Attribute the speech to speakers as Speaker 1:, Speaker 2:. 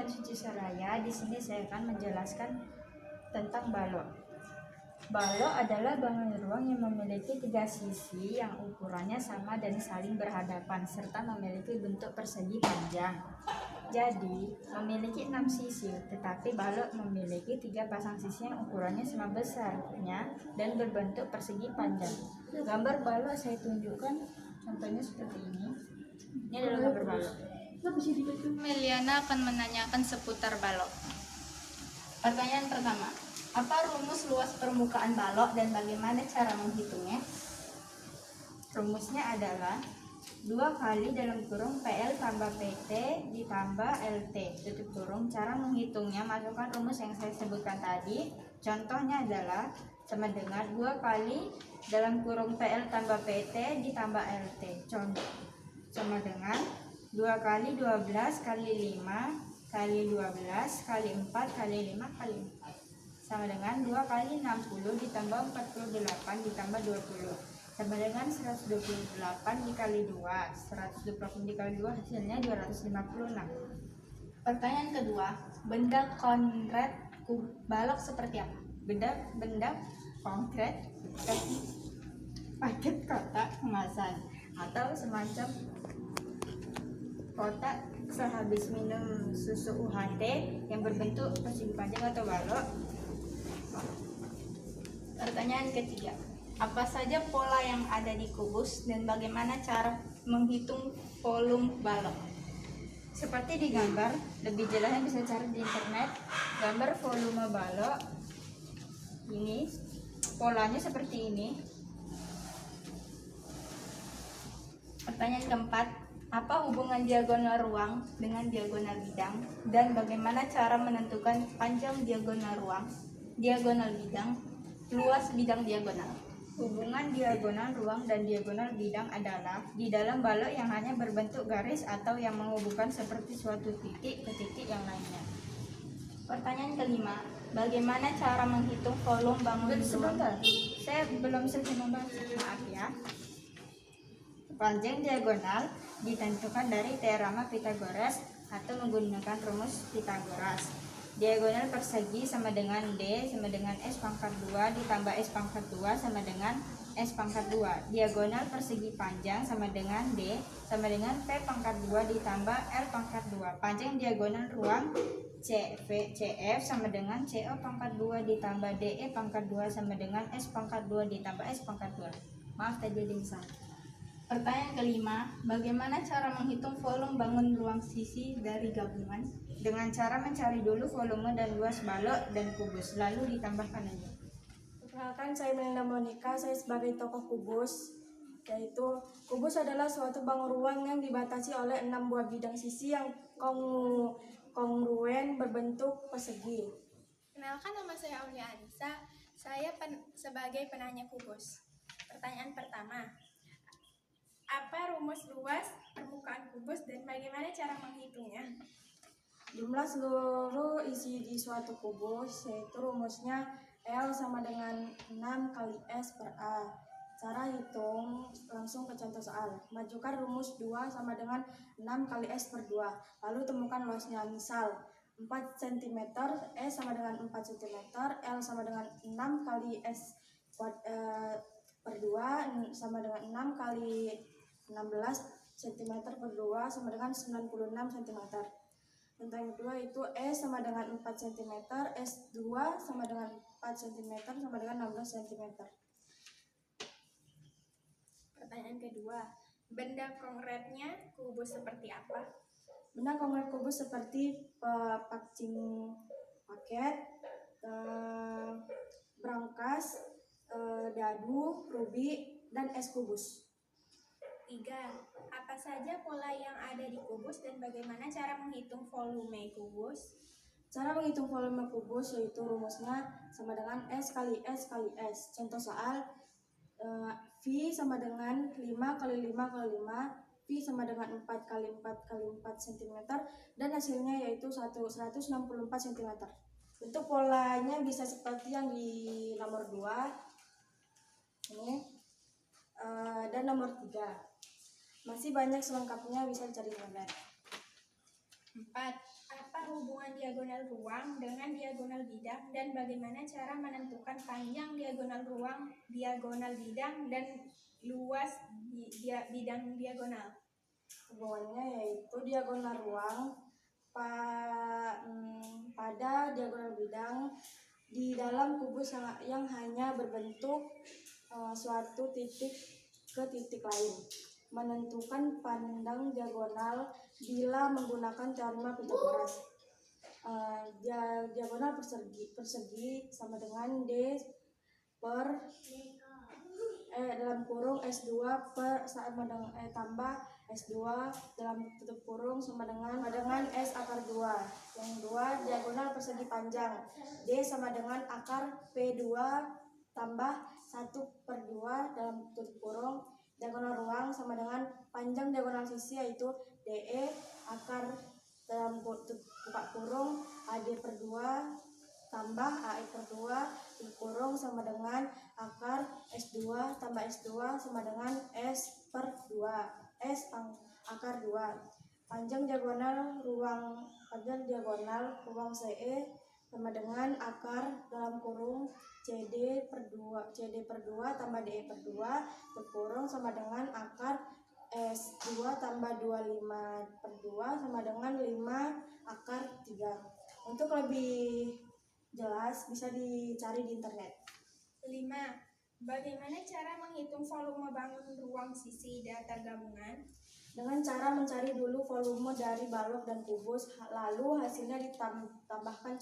Speaker 1: dan Suci Seraya. Di sini saya akan menjelaskan tentang balok. Balok adalah bangun ruang yang memiliki 3 sisi yang ukurannya sama dan saling berhadapan serta memiliki bentuk persegi panjang. Jadi, memiliki 6 sisi, tetapi balok memiliki 3 pasang sisi yang ukurannya sama besarnya dan berbentuk persegi panjang. Gambar balok saya tunjukkan, contohnya seperti ini. Ini adalah gambar balok.
Speaker 2: Meliana akan menanyakan seputar balok. Pertanyaan pertama, apa rumus luas permukaan balok dan bagaimana cara menghitungnya?
Speaker 1: Rumusnya adalah 2 kali dalam kurung PL tambah PT ditambah LT tutup kurung. Cara menghitungnya, masukkan rumus yang saya sebutkan tadi. Contohnya adalah sama dengan 2 kali dalam kurung PL tambah PT ditambah LT. Contoh sama dengan 2 kali 12 kali 5 kali 12 kali 4 kali 5 kali 4 sama dengan 2 kali 60 ditambah 48 ditambah 20 sama dengan 128 dikali 2. 128 dikali 2 hasilnya 256.
Speaker 2: Pertanyaan kedua, benda konkret balok seperti apa?
Speaker 1: Benda konkret seperti paket kotak kemasan atau semacam kotak sehabis minum susu UHT yang berbentuk persegi panjang atau balok.
Speaker 2: Pertanyaan ketiga, apa saja pola yang ada di kubus dan bagaimana cara menghitung volume balok?
Speaker 1: Seperti di gambar, lebih jelasnya bisa cari di internet. Gambar volume balok ini polanya seperti ini.
Speaker 2: Pertanyaan keempat, apa hubungan diagonal ruang dengan diagonal bidang dan bagaimana cara menentukan panjang diagonal ruang, diagonal bidang, luas bidang diagonal?
Speaker 1: Hubungan diagonal ruang dan diagonal bidang adalah di dalam balok yang hanya berbentuk garis atau yang menghubungkan seperti suatu titik ke titik yang lainnya.
Speaker 2: Pertanyaan kelima, bagaimana cara menghitung volume bangun ruang?
Speaker 1: Sebentar, saya belum selesai membaca, maaf ya. Panjang diagonal ditentukan dari teorema Pythagoras atau menggunakan rumus Pythagoras. Diagonal persegi sama dengan D sama dengan S pangkat 2 ditambah S pangkat 2 sama dengan S pangkat 2. Diagonal persegi panjang sama dengan D sama dengan P pangkat 2 ditambah L pangkat 2. Panjang diagonal ruang CF sama dengan CO pangkat 2 ditambah DE pangkat 2 sama dengan S pangkat 2 ditambah S pangkat 2. Maaf tadi ada yang salah.
Speaker 2: Pertanyaan kelima, bagaimana cara menghitung volume bangun ruang sisi dari gabungan?
Speaker 1: Dengan cara mencari dulu volume dan luas balok dan kubus, lalu ditambahkan aja.
Speaker 3: Perkenalkan, saya Melinda Monica, saya sebagai tokoh kubus, yaitu kubus adalah suatu bangun ruang yang dibatasi oleh 6 buah bidang sisi yang kongruen berbentuk persegi.
Speaker 4: Kenalkan, nama saya Aulia Anissa, saya sebagai penanya kubus. Pertanyaan pertama, apa rumus luas permukaan kubus dan bagaimana cara menghitungnya?
Speaker 3: Jumlah seluruh isi di suatu kubus, yaitu rumusnya L sama dengan 6 kali S per A. Cara hitung langsung ke contoh soal. Majukan rumus 2 sama dengan 6 kali S per 2. Lalu temukan luasnya. Misal 4 cm, S sama dengan 4 cm, L sama dengan 6 kali S per 2 sama dengan 6 kali 16 cm per 2 sama dengan 96 cm. Contoh yang kedua itu S sama dengan 4 cm, S2 sama dengan 4 cm sama dengan 16 cm.
Speaker 4: Pertanyaan kedua, benda konkretnya kubus seperti apa?
Speaker 3: Benda konkret kubus seperti pancing paket, brankas, dadu, rubi, dan es kubus.
Speaker 4: 3. Apa saja pola yang ada di kubus dan bagaimana cara menghitung volume kubus?
Speaker 3: Cara menghitung volume kubus yaitu rumusnya sama dengan S kali S kali S. Contoh soal, V sama dengan 5 kali 5 kali 5, V sama dengan 4 kali 4 kali 4 cm, dan hasilnya yaitu 164 cm. Bentuk polanya bisa seperti yang di nomor 2 ini, dan nomor 3. Masih banyak selengkapnya bisa dicari di internet.
Speaker 4: 4. Apa Apa hubungan diagonal ruang dengan diagonal bidang dan bagaimana cara menentukan panjang diagonal ruang, diagonal bidang, dan luas bidang diagonal?
Speaker 3: Hubungannya yaitu diagonal ruang pada diagonal bidang di dalam kubus yang hanya berbentuk suatu titik ke titik lain. Menentukan pandang diagonal bila menggunakan teorema Pythagoras. Diagonal persegi sama dengan D per dalam kurung S2 per sama dengan tambah S2 dalam tutup kurung sama dengan S akar 2. Yang kedua, diagonal persegi panjang. D sama dengan akar P2 tambah 1/2 dalam tutup kurung. Diagonal ruang sama dengan panjang diagonal sisi yaitu DE akar dalam buka kurung AD/2 tambah AE/2 kurung sama dengan akar S2 tambah S2 sama dengan S/2 S akar 2. Panjang diagonal ruang CE sama dengan akar dalam kurung CD/2 tambah DE/2 kurung sama dengan akar S2 tambah 25/2 sama dengan 5 akar 3. Untuk lebih jelas bisa dicari di internet.
Speaker 4: 5. Bagaimana cara menghitung volume bangun ruang sisi datar gabungan?
Speaker 3: Dengan cara mencari dulu volume dari balok dan kubus, lalu hasilnya ditambahkan.